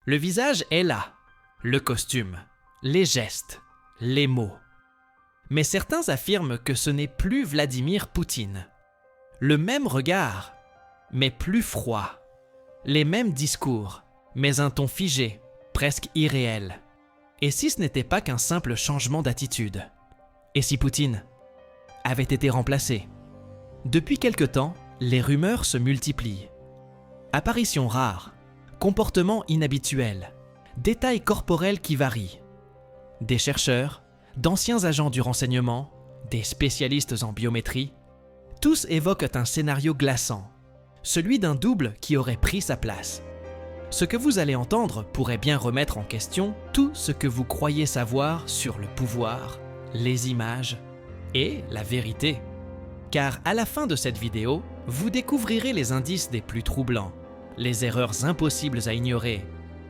Le visage est là, le costume, les gestes, les mots. Mais certains affirment que ce n'est plus Vladimir Poutine. Le même regard, mais plus froid. Les mêmes discours, mais un ton figé, presque irréel. Et si ce n'était pas qu'un simple changement d'attitude? Et si Poutine avait été remplacé? Depuis quelque temps, les rumeurs se multiplient. Apparitions rares, comportements inhabituels, détails corporels qui varient. Des chercheurs, d'anciens agents du renseignement, des spécialistes en biométrie, tous évoquent un scénario glaçant, celui d'un double qui aurait pris sa place. Ce que vous allez entendre pourrait bien remettre en question tout ce que vous croyez savoir sur le pouvoir, les images et la vérité. Car à la fin de cette vidéo, vous découvrirez les indices les plus troublants, les erreurs impossibles à ignorer,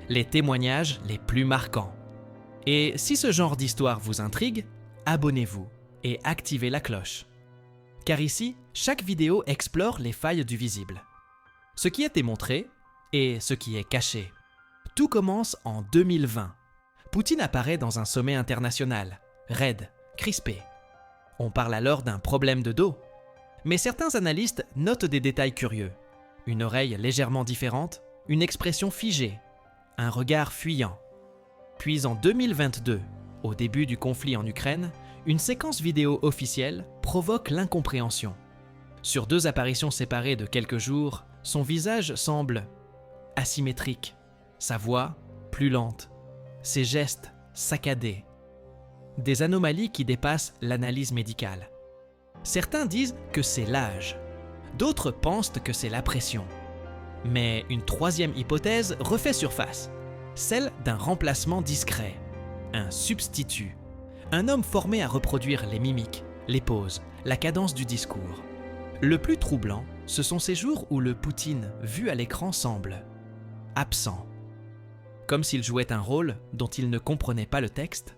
les témoignages les plus marquants. Et si ce genre d'histoire vous intrigue, abonnez-vous et activez la cloche. Car ici, chaque vidéo explore les failles du visible. Ce qui est démontré et ce qui est caché. Tout commence en 2020. Poutine apparaît dans un sommet international, raide, crispé. On parle alors d'un problème de dos. Mais certains analystes notent des détails curieux. Une oreille légèrement différente, une expression figée, un regard fuyant. Puis en 2022, au début du conflit en Ukraine, une séquence vidéo officielle provoque l'incompréhension. Sur 2 apparitions séparées de quelques jours, son visage semble asymétrique, sa voix plus lente, ses gestes saccadés. Des anomalies qui dépassent l'analyse médicale. Certains disent que c'est l'âge, d'autres pensent que c'est la pression. Mais une troisième hypothèse refait surface, celle d'un remplacement discret, un substitut, un homme formé à reproduire les mimiques, les poses, la cadence du discours. Le plus troublant, ce sont ces jours où le Poutine vu à l'écran semble absent. Comme s'il jouait un rôle dont il ne comprenait pas le texte,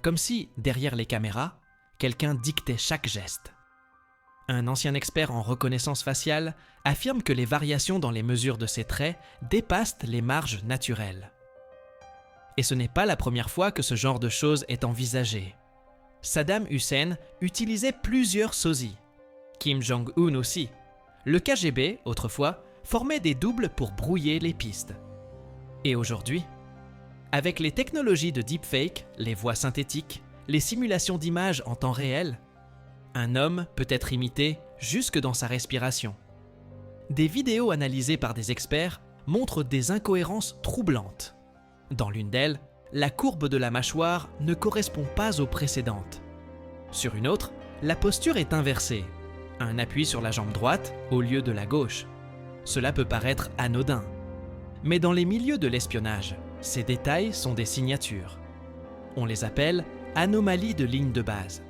comme si, derrière les caméras, quelqu'un dictait chaque geste. Un ancien expert en reconnaissance faciale affirme que les variations dans les mesures de ses traits dépassent les marges naturelles. Et ce n'est pas la première fois que ce genre de choses est envisagé. Saddam Hussein utilisait plusieurs sosies. Kim Jong-un aussi. Le KGB, autrefois, formait des doubles pour brouiller les pistes. Et aujourd'hui, avec les technologies de deepfake, les voix synthétiques, les simulations d'images en temps réel, un homme peut être imité jusque dans sa respiration. Des vidéos analysées par des experts montrent des incohérences troublantes. Dans l'une d'elles, la courbe de la mâchoire ne correspond pas aux précédentes. Sur une autre, la posture est inversée, un appui sur la jambe droite au lieu de la gauche. Cela peut paraître anodin. Mais dans les milieux de l'espionnage, ces détails sont des signatures. On les appelle anomalies de ligne de base.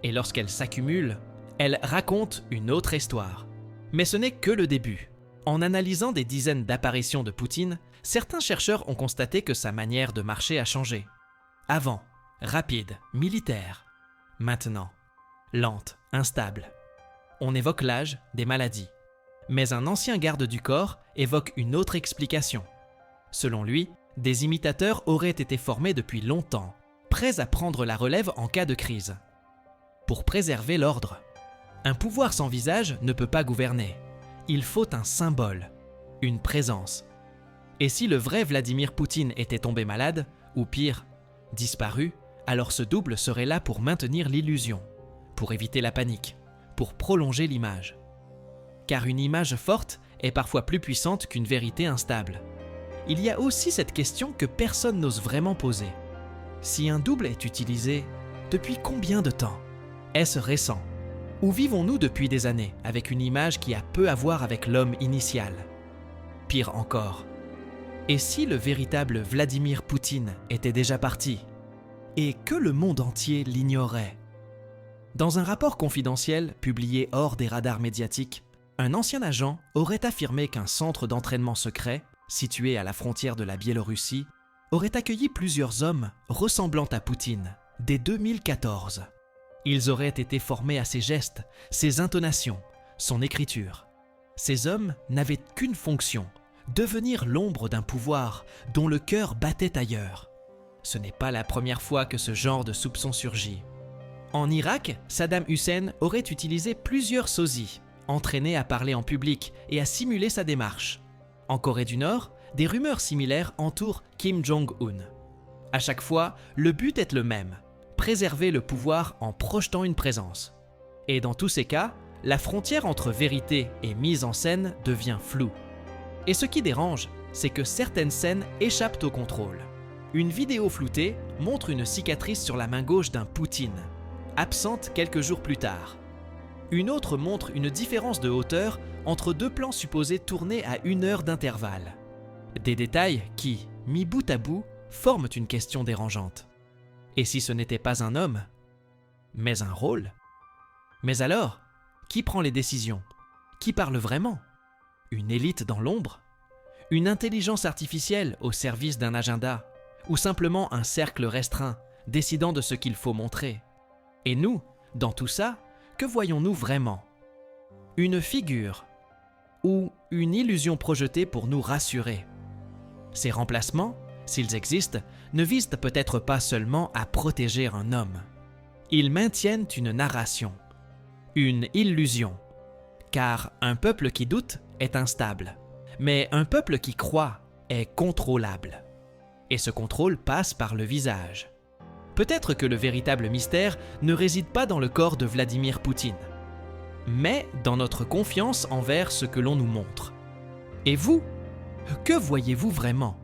Et lorsqu'elles s'accumulent, elles racontent une autre histoire. Mais ce n'est que le début. En analysant des dizaines d'apparitions de Poutine, certains chercheurs ont constaté que sa manière de marcher a changé. Avant, rapide, militaire. Maintenant, lente, instable. On évoque l'âge, des maladies. Mais un ancien garde du corps évoque une autre explication. Selon lui, des imitateurs auraient été formés depuis longtemps, prêts à prendre la relève en cas de crise. Pour préserver l'ordre. Un pouvoir sans visage ne peut pas gouverner. Il faut un symbole, une présence. Et si le vrai Vladimir Poutine était tombé malade, ou pire, disparu, alors ce double serait là pour maintenir l'illusion, pour éviter la panique, pour prolonger l'image. Car une image forte est parfois plus puissante qu'une vérité instable. Il y a aussi cette question que personne n'ose vraiment poser. Si un double est utilisé, depuis combien de temps? Est-ce récent? Ou vivons-nous depuis des années avec une image qui a peu à voir avec l'homme initial? Pire encore, et si le véritable Vladimir Poutine était déjà parti et que le monde entier l'ignorait? Dans un rapport confidentiel publié hors des radars médiatiques, un ancien agent aurait affirmé qu'un centre d'entraînement secret, situé à la frontière de la Biélorussie, aurait accueilli plusieurs hommes ressemblant à Poutine dès 2014. Ils auraient été formés à ses gestes, ses intonations, son écriture. Ces hommes n'avaient qu'une fonction, devenir l'ombre d'un pouvoir dont le cœur battait ailleurs. Ce n'est pas la première fois que ce genre de soupçon surgit. En Irak, Saddam Hussein aurait utilisé plusieurs sosies, entraîné à parler en public et à simuler sa démarche. En Corée du Nord, des rumeurs similaires entourent Kim Jong-un. À chaque fois, le but est le même, préserver le pouvoir en projetant une présence. Et dans tous ces cas, la frontière entre vérité et mise en scène devient floue. Et ce qui dérange, c'est que certaines scènes échappent au contrôle. Une vidéo floutée montre une cicatrice sur la main gauche d'un Poutine, absente quelques jours plus tard. Une autre montre une différence de hauteur entre deux plans supposés tournés à 1 heure d'intervalle. Des détails qui, mis bout à bout, forment une question dérangeante. Et si ce n'était pas un homme, mais un rôle? Mais alors, qui prend les décisions? Qui parle vraiment? Une élite dans l'ombre? Une intelligence artificielle au service d'un agenda? Ou simplement un cercle restreint, décidant de ce qu'il faut montrer? Et nous, dans tout ça, que voyons-nous vraiment? Une figure ou une illusion projetée pour nous rassurer? Ces remplacements, s'ils existent, ne visent peut-être pas seulement à protéger un homme. Ils maintiennent une narration, une illusion. Car un peuple qui doute est instable, mais un peuple qui croit est contrôlable. Et ce contrôle passe par le visage. Peut-être que le véritable mystère ne réside pas dans le corps de Vladimir Poutine, mais dans notre confiance envers ce que l'on nous montre. Et vous, que voyez-vous vraiment ?